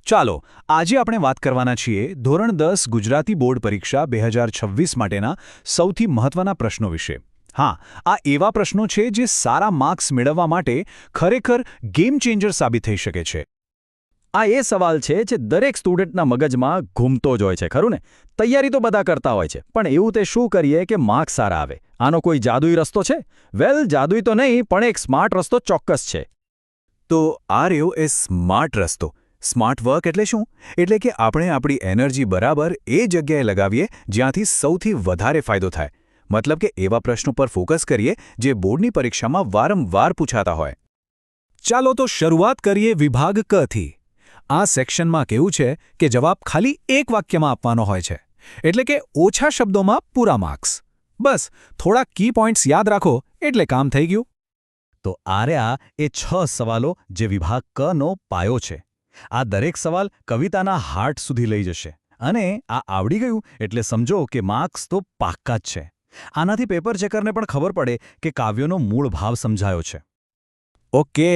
ચાલો આજે આપણે વાત કરવાના છીએ ધોરણ 10 ગુજરાતી બોર્ડ પરીક્ષા 2026 માટેના સૌથી મહત્વના પ્રશ્નો વિશે. હા, આ એવા પ્રશ્નો છે જે સારા માર્ક્સ મેળવવા માટે ખરેખર ગેમ ચેન્જર સાબિત થઈ શકે છે. આ એ સવાલ છે જે દરેક સ્ટુડન્ટના મગજમાં ઘૂમતો જ હોય છે, ખરું ને? તૈયારી તો બધા કરતા હોય છે, પણ એવું તે શું કરીએ કે માર્ક્સ સારા આવે? આનો કોઈ જાદુઈ રસ્તો છે? વેલ, જાદુઈ તો નહીં, પણ એક સ્માર્ટ રસ્તો ચોક્કસ છે. તો આ રહ્યો એ સ્માર્ટ રસ્તો. સ્માર્ટ વર્ક એટલે શું? એટલે કે આપણે આપણી એનર્જી બરાબર એ જગ્યાએ લગાવીએ જ્યાંથી સૌથી વધારે ફાયદો થાય. મતલબ કે એવા પ્રશ્નો પર ફોકસ કરીએ જે બોર્ડની પરીક્ષામાં વારંવાર પૂછાતા હોય. ચાલો તો શરૂઆત કરીએ વિભાગ ક થી. આ સેક્શનમાં કેવું છે કે જવાબ ખાલી એક વાક્યમાં આપવાનો હોય છે, એટલે કે ઓછા શબ્દોમાં પૂરા માર્ક્સ. બસ થોડા કી પોઈન્ટ્સ યાદ રાખો એટલે કામ થઈ ગયું. તો આ રહ્યા એ 6 સવાલો જે વિભાગ કનો પાયો છે. આ દરેક સવાલ કવિતાના હાર્ટ સુધી લઈ જશે, અને આ આવડી ગયું એટલે સમજો કે માર્ક્સ તો પાક્કા જ છે. આનાથી પેપર ચેકરને પણ ખબર પડે કે કાવ્યનો મૂળ ભાવ સમજાયો છે. ઓકે,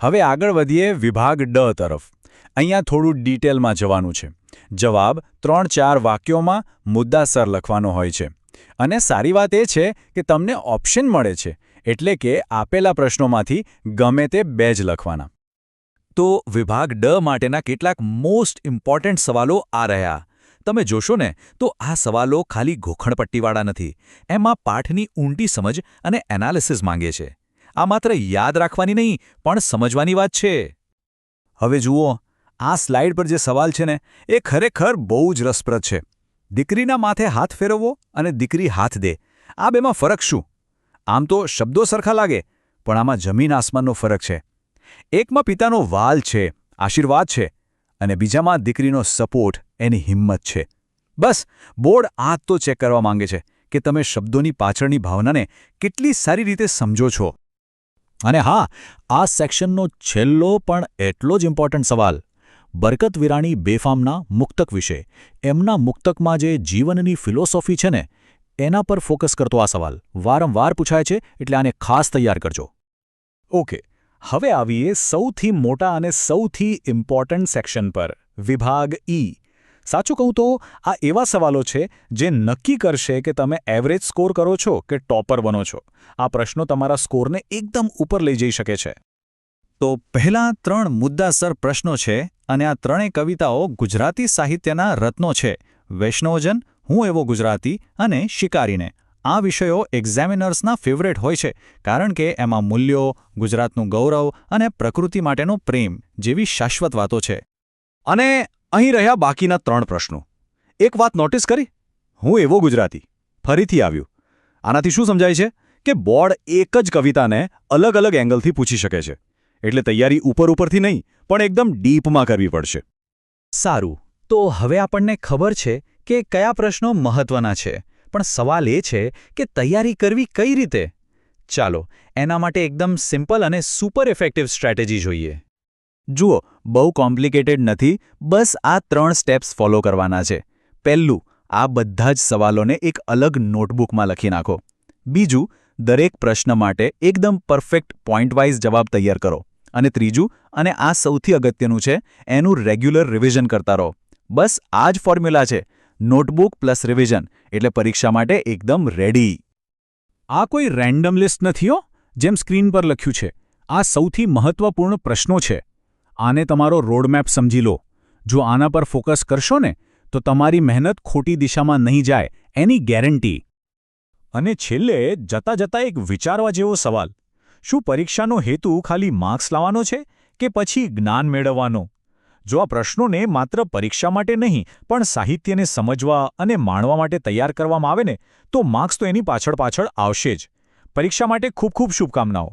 હવે આગળ વધીએ વિભાગ ડ તરફ. અહીંયા થોડું ડિટેલમાં જવાનું છે. જવાબ 3-4 વાક્યોમાં મુદ્દાસર લખવાનો હોય છે. અને સારી વાત એ છે કે તમને ઓપ્શન મળે છે, એટલે કે આપેલા પ્રશ્નોમાંથી ગમે તે 2 જ લખવાના. તો વિભાગ ડ માટેના કેટલાક મોસ્ટ ઇમ્પોર્ટન્ટ સવાલો આ રહ્યા. તમે જોશો ને તો આ સવાલો ખાલી ગોખણપટ્ટીવાળા નથી. એમાં પાઠની ઊંડી સમજ અને એનાલિસિસ માંગે છે. આ માત્ર યાદ રાખવાની નહીં પણ સમજવાની વાત છે. હવે જુઓ, આ સ્લાઇડ પર જે સવાલ છે ને એ ખરેખર બહુ જ રસપ્રદ છે. દીકરીના માથે હાથ ફેરવવો અને દીકરી હાથ દે, આ બેમાં ફરક શું? આમ તો શબ્દો સરખા લાગે, પણ આમાં જમીન આસમાનનો ફરક છે. એકમાં પિતાનો વાલ છે, આશીર્વાદ છે, અને બીજામાં દીકરીનો સપોર્ટ, એની હિંમત છે. બસ બોર્ડ આ તો ચેક કરવા માંગે છે કે તમે શબ્દોની પાછળની ભાવનાને કેટલી સારી રીતે સમજો છો. અને હા, આ સેક્શનનો છેલ્લો પણ એટલો જ ઇમ્પોર્ટન્ટ સવાલ. બરકત વિરાણી બેફામના મુક્તક વિશે, એમના મુક્તકમાં જે જીવનની ફિલોસોફી છે ને એના પર ફોકસ કરતો આ સવાલ વારંવાર પૂછાય છે, એટલે આને ખાસ તૈયાર કરજો. ઓકે, હવે આવીએ સૌથી મોટા અને સૌથી ઇમ્પોર્ટન્ટ સેક્શન પર, વિભાગ ઈ. સાચું કહું તો આ એવા સવાલો છે જે નક્કી કરશે કે તમે એવરેજ સ્કોર કરો છો કે ટોપર બનો છો. આ પ્રશ્નો તમારા સ્કોરને એકદમ ઉપર લઈ જઈ શકે છે. તો પહેલા 3 મુદ્દાસર પ્રશ્નો છે, અને આ ત્રણેય કવિતાઓ ગુજરાતી સાહિત્યના રત્નો છે. વૈષ્ણવજન, હું એવો ગુજરાતી અને શિકારીને. આ વિષયો એક્ઝામિનર્સના ફેવરેટ હોય છે, કારણ કે એમાં મૂલ્યો, ગુજરાતનું ગૌરવ અને પ્રકૃતિ માટેનો પ્રેમ જેવી શાશ્વત વાતો છે. અને અહીં રહ્યા બાકીના 3 પ્રશ્નો. એક વાત નોટિસ કરી? હું એવો ગુજરાતી ફરીથી આવ્યું. આનાથી શું સમજાય છે કે બોર્ડ એક જ કવિતાને અલગ અલગ એંગલથી પૂછી શકે છે, એટલે તૈયારી ઉપરથી નહીં પણ એકદમ ડીપમાં કરવી પડશે. સારું, તો હવે આપણને ખબર છે કે કયા પ્રશ્નો મહત્વના છે, પણ સવાલ એ છે કે તૈયારી કરવી કઈ રીતે? ચાલો એના માટે એકદમ સિમ્પલ અને સુપર ઇફેક્ટિવ સ્ટ્રેટેજી જોઈએ. જુઓ, બહુ કોમ્પ્લિકેટેડ નથી, બસ આ 3 સ્ટેપ્સ ફોલો કરવાના છે. પહેલું, આ બધા જ સવાલોને એક અલગ નોટબુકમાં લખી નાખો. બીજું, દરેક પ્રશ્ન માટે એકદમ પરફેક્ટ પોઈન્ટ વાઇઝ જવાબ તૈયાર કરો. અને ત્રીજું, અને આ સૌથી અગત્યનું છે, એનું રેગ્યુલર રિવિઝન કરતા રહો. બસ આ જ ફોર્મ્યુલા છે, નોટબુક પ્લસ રિવિઝન, એટલે પરીક્ષા માટે એકદમ રેડી. આ કોઈ રેન્ડમ લિસ્ટ નથી હો, જેમ સ્ક્રીન પર લખ્યું છે. આ સૌથી મહત્વપૂર્ણ પ્રશ્નો છે. આને તમારો રોડમેપ સમજી લો. જો આના પર ફોકસ કરશો ને તો તમારી મહેનત ખોટી દિશામાં નહીં જાય, એની ગેરંટી. અને છેલ્લે જતા જતા એક વિચારવા જેવો સવાલ: શું પરીક્ષાનો હેતુ ખાલી માર્ક્સ લાવવાનો છે કે પછી જ્ઞાન મેળવવાનો? જો આ પ્રશ્નોને માત્ર પરીક્ષા માટે નહીં પણ સાહિત્યને સમજવા અને માણવા માટે તૈયાર કરવામાં આવે ને તો માર્ક્સ તો એની પાછળ આવશે જ. પરીક્ષા માટે ખૂબ ખૂબ શુભકામનાઓ.